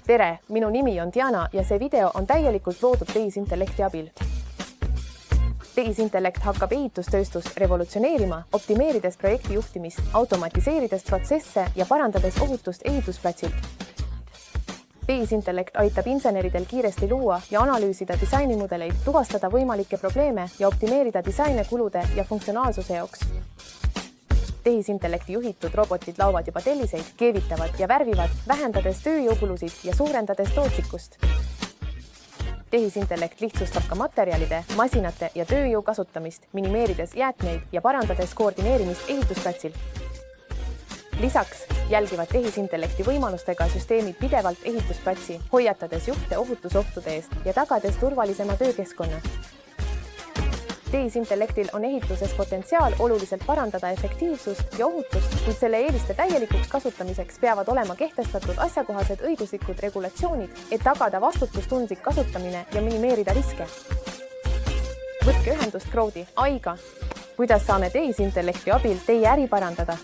Tere, minu nimi on Diana ja see video on täielikult loodud tehisintellekti abil. Tehisintellekt hakkab ehitustööstust revolutsioneerima, optimeerides projekti juhtimist, automatiseerides protsesse ja parandades ohutust ehitusplatsilt. Tehisintellekt aitab inseneridel kiiresti luua ja analüüsida disainimudeleid, tuvastada võimalikke probleeme ja optimeerida disaine kulude ja funktsionaalsuse jaoks. Tehisintellekti juhitud robotid laovad juba telliseid, keevitavad ja värvivad, vähendades tööjõukulusid ja suurendades tootlikkust. Tehisintellekt lihtsustab ka materjalide, masinate ja tööjõu kasutamist, minimeerides jäätmeid ja parandades koordineerimist ehitusplatsil. Lisaks jälgivad tehisintellekti võimalustega süsteemid pidevalt ehitusplatsi, hoiatades juhte ohutusohtude eest ja tagades turvalisema töökeskkonna. Tehisintellektil on ehituses potentsiaal oluliselt parandada efektiivsust ja ohutust, kuid selle eeliste täielikuks kasutamiseks peavad olema kehtestatud asjakohased õiguslikud regulatsioonid, et tagada vastutustundlik kasutamine ja minimeerida riske. Võtke ühendust Crowdi, AI-ga. Kuidas saame tehisintellekti abil teie äri parandada?